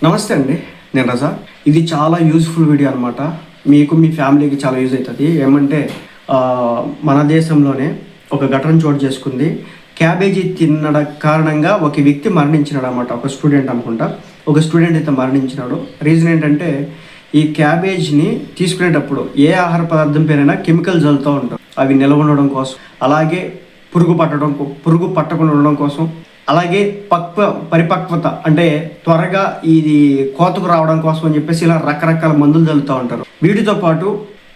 నమస్తే అండి, నేను రజా. ఇది చాలా యూజ్ఫుల్ వీడియో అనమాట. మీకు మీ ఫ్యామిలీకి చాలా యూజ్ అవుతుంది. ఏమంటే మన దేశంలోనే ఒక ఘటన చోటు చేసుకుంది. క్యాబేజీ తినడం కారణంగా ఒక వ్యక్తి మరణించినాడు అనమాట. ఒక స్టూడెంట్ అనుకుంటా, ఒక స్టూడెంట్ అయితే మరణించినాడు. రీజన్ ఏంటంటే ఈ క్యాబేజ్ని తీసుకునేటప్పుడు ఏ ఆహార పదార్థం పేరైనా కెమికల్ చల్లుతూ ఉంటారు. అవి నిల్వ ఉండడం కోసం, అలాగే పురుగు పట్టకుండా ఉండడం కోసం, అలాగే పరిపక్వత అంటే త్వరగా ఇది కోతకు రావడం కోసం అని చెప్పేసి ఇలా రకరకాల మందులు చల్లుతూ ఉంటారు. వీటితో పాటు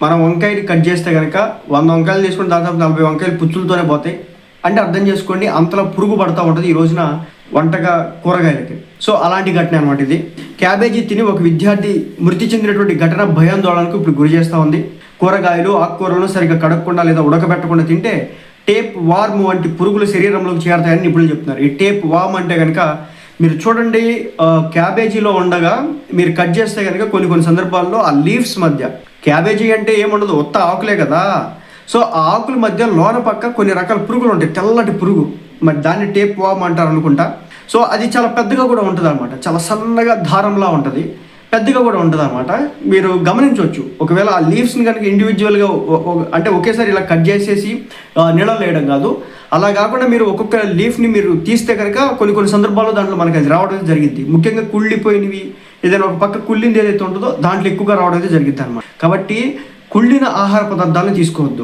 మనం వంకాయని కట్ చేస్తే కనుక 100 వంకాయలు తీసుకుని దాదాపు 40 వంకాయలు పుచ్చులతోనే పోతాయి. అంటే అర్థం చేసుకోండి, అంతలా పురుగు పడుతూ ఉంటుంది ఈ రోజున వంటగా కూరగాయలకి. సో అలాంటి ఘటన అనమాట ఇది. క్యాబేజీ తిని ఒక విద్యార్థి మృతి చెందినటువంటి ఘటన భయాందోళనకు ఇప్పుడు గురి చేస్తూ ఉంది. కూరగాయలు ఆకుకూరలను సరిగ్గా కడగకుండా లేదా ఉడకబెట్టకుండా తింటే టేప్ వార్మ్ వంటి పురుగులు శరీరంలోకి చేరతాయని నిపుణులు చెప్తున్నారు. ఈ టేప్ వార్మ్ అంటే కనుక మీరు చూడండి, క్యాబేజీలో ఉండగా మీరు కట్ చేస్తే కనుక కొన్ని సందర్భాల్లో ఆ లీవ్స్ మధ్య, క్యాబేజీ అంటే ఏముండదు, ఉత్త ఆకులే కదా. సో ఆ ఆకుల మధ్య లోన పక్క కొన్ని రకాల పురుగులు ఉంటాయి, తెల్లటి పురుగు. మరి దాన్ని టేప్ వార్మ్ అంటారు అనుకుంటా. సో అది చాలా పెద్దగా కూడా ఉంటుంది అనమాట, చాలా సన్నగా దారంలా ఉంటుంది, పెద్దగా కూడా ఉంటుంది అనమాట. మీరు గమనించవచ్చు. ఒకవేళ ఆ లీవ్స్ని కనుక ఇండివిజువల్గా అంటే ఒకేసారి ఇలా కట్ చేసేసి నీళ్ళలో వేయడం కాదు, అలా కాకుండా మీరు ఒక్కొక్క లీఫ్ని మీరు తీస్తే కనుక కొన్ని సందర్భాల్లో దాంట్లో మనకి అది రావడం జరిగింది. ముఖ్యంగా కుళ్ళిపోయినవి, ఏదైనా ఒక పక్క కుళ్ళింది ఏదైతే ఉంటుందో దాంట్లో ఎక్కువగా రావడం అయితే జరిగింది అనమాట. కాబట్టి కుళ్ళిన ఆహార పదార్థాలను తీసుకోవద్దు.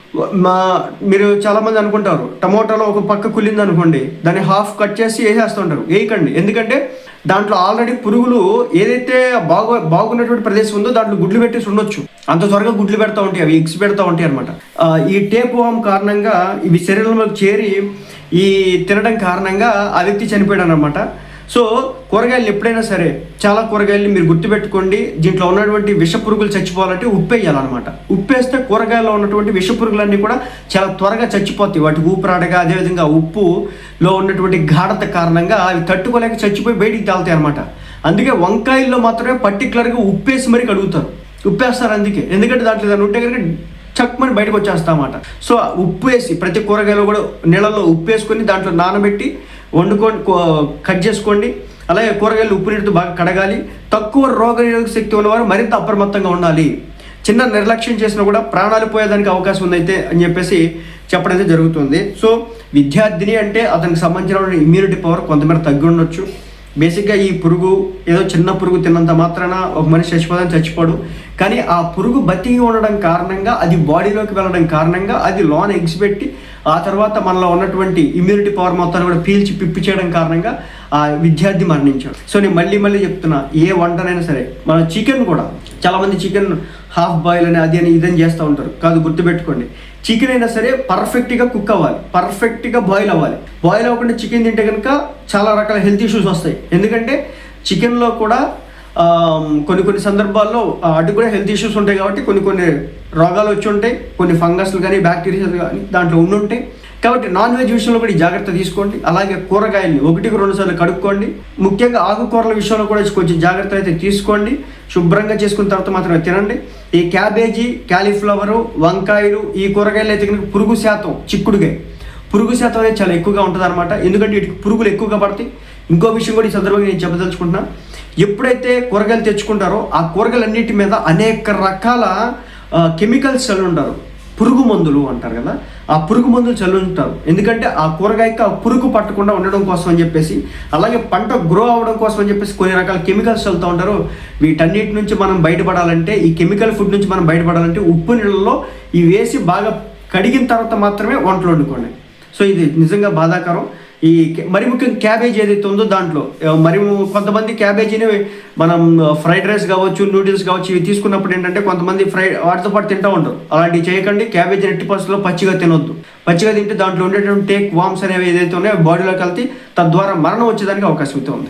మీరు చాలామంది అనుకుంటారు, టమోటాలో ఒక పక్క కుళ్ళింది అనుకోండి, దాన్ని హాఫ్ కట్ చేసి వేసేస్తుంటారు. వేయకండి, ఎందుకంటే దాంట్లో ఆల్రెడీ పురుగులు ఏదైతే బాగున్నటువంటి ప్రదేశం ఉందో దాంట్లో గుడ్లు పెట్టేసి ఉండొచ్చు. అంత త్వరగా గుడ్లు పెడతా ఉంటాయి, అవి ఎగ్స్ పెడతా ఉంటాయి అనమాట. ఈ టేప్ వార్మ్ కారణంగా ఇవి శరీరంలోకి చేరి ఈ తినడం కారణంగా ఆ వ్యక్తి చనిపోయాడు అనమాట. సో కూరగాయలు ఎప్పుడైనా సరే, చాలా కూరగాయలు మీరు గుర్తుపెట్టుకోండి, దీంట్లో ఉన్నటువంటి విష పురుగులు చచ్చిపోవాలంటే ఉప్పు వేయాలన్నమాట. ఉప్పు వేస్తే కూరగాయల్లో ఉన్నటువంటి విష పురుగులన్నీ కూడా చాలా త్వరగా చచ్చిపోతాయి. వాటికి ఊపిరాడగా, అదేవిధంగా ఉప్పులో ఉన్నటువంటి గాఢత కారణంగా అవి తట్టుకోలేక చచ్చిపోయి బయటికి తేలుతాయి అనమాట. అందుకే వంకాయల్లో మాత్రమే పర్టికులర్గా ఉప్పేసి మరీ కడుగుతారు, ఉప్పేస్తారు. అందుకే, ఎందుకంటే దాంట్లో ఏదైనా ఉంటే కనుక చక్మని బయటకు వచ్చేస్తామన్నమాట. సో ఉప్పు వేసి ప్రతి కూరగాయలో కూడా నీళ్ళల్లో ఉప్పు వేసుకొని దాంట్లో నానబెట్టి వండుకొని కట్ చేసుకోండి. అలాగే కూరగాయలు ఉప్పు నీటితో బాగా కడగాలి. తక్కువ రోగనిరోధక శక్తి ఉన్నవారు మరింత అప్రమత్తంగా ఉండాలి. చిన్న నిర్లక్ష్యం చేసినా కూడా ప్రాణాలు పోయేదానికి అవకాశం ఉందైతే అని చెప్పేసి చెప్పడం అయితే జరుగుతుంది. సో విద్యార్థిని అంటే అతనికి సంబంధించిన ఇమ్యూనిటీ పవర్ కొంతమేర తగ్గి ఉండొచ్చు. బేసిక్గా ఈ పురుగు ఏదో చిన్న పురుగు తిన్నంత మాత్రాన ఒక మనిషి చచ్చిపోడు. కానీ ఆ పురుగు బతికి ఉండడం కారణంగా, అది బాడీలోకి వెళ్ళడం కారణంగా, అది లోన ఎగ్స్ పెట్టి ఆ తర్వాత మనలో ఉన్నటువంటి ఇమ్యూనిటీ పవర్ మొత్తాన్ని కూడా పీల్చి పిప్పి చేయడం కారణంగా ఆ విద్యార్థి మరణించాడు. సో నేను మళ్ళీ చెప్తున్నా, ఏ వంటనైనా సరే, మన చికెన్ కూడా చాలామంది చికెన్ హాఫ్ బాయిల్ అని అది అని ఇదని చేస్తూ ఉంటారు. కాదు, గుర్తుపెట్టుకోండి, చికెన్ అయినా సరే పర్ఫెక్ట్గా కుక్ అవ్వాలి, పర్ఫెక్ట్గా బాయిల్ అవ్వాలి. బాయిల్ అవ్వకుండా చికెన్ తింటే కనుక చాలా రకాల హెల్త్ ఇష్యూస్ వస్తాయి. ఎందుకంటే చికెన్లో కూడా కొన్ని సందర్భాల్లో అటు కూడా హెల్త్ ఇష్యూస్ ఉంటాయి. కాబట్టి కొన్ని రోగాలు వచ్చి ఉంటాయి, కొన్ని ఫంగస్లు కానీ బ్యాక్టీరియాలు కానీ దాంట్లో ఉండుంటాయి. కాబట్టి నాన్ వెజ్ విషయంలో కూడా ఈ జాగ్రత్త తీసుకోండి. అలాగే కూరగాయల్ని 1-2 సార్లు కడుక్కోండి. ముఖ్యంగా ఆకుకూరల విషయంలో కూడా కొంచెం జాగ్రత్త అయితే తీసుకోండి. శుభ్రంగా చేసుకున్న తర్వాత మాత్రమే తినండి. ఈ క్యాబేజీ, క్యాలీఫ్లవరు, వంకాయలు, ఈ కూరగాయలు అయితే కనుక పురుగు శాతం, చిక్కుడుగాయ పురుగు శాతం అనేది చాలా ఎక్కువగా ఉంటుంది అనమాట. ఎందుకంటే వీటికి పురుగులు ఎక్కువగా పడతాయి. ఇంకో విషయం కూడా ఈ సందర్భంగా నేను చెప్పదలుచుకుంటున్నా, ఎప్పుడైతే కూరగాయలు తెచ్చుకుంటారో ఆ కూరగాయలన్నిటి మీద అనేక రకాల కెమికల్స్ చల్లుంటారు, పురుగు మందులు అంటారు కదా, ఆ పురుగు మందులు చల్లుంటారు. ఎందుకంటే ఆ కూరగాయకి ఆ పురుగు పట్టకుండా ఉండడం కోసం అని చెప్పేసి, అలాగే పంట గ్రో అవ్వడం కోసం అని చెప్పేసి కొన్ని రకాల కెమికల్స్ చల్లుతూ ఉంటారు. వీటన్నిటి నుంచి మనం బయటపడాలంటే, ఈ కెమికల్ ఫుడ్ నుంచి మనం బయటపడాలంటే ఉప్పు నీళ్ళలో ఇవి వేసి బాగా కడిగిన తర్వాత మాత్రమే వంటలు వండుకోండి. సో ఇది నిజంగా బాధాకరం. ఈ మరి ముఖ్యంగా క్యాబేజీ ఏదైతే ఉందో దాంట్లో మరి కొంతమంది క్యాబేజీని మనం ఫ్రైడ్ రైస్ కావచ్చు, నూడిల్స్ కావచ్చు, ఇవి తీసుకున్నప్పుడు ఏంటంటే కొంతమంది వాటితో పాటు తింటూ ఉంటారు. అలాంటివి చేయకండి. క్యాబేజీ 80% పచ్చిగా తినొద్దు. పచ్చిగా తింటే దాంట్లో ఉండేటువంటి టేక్ వామ్స్ అనేవి ఏదైతే ఉన్నాయో బాడీలోకి వెళ్తే తద్వారా మరణం వచ్చేదానికి అవకాశం అయితే ఉంది.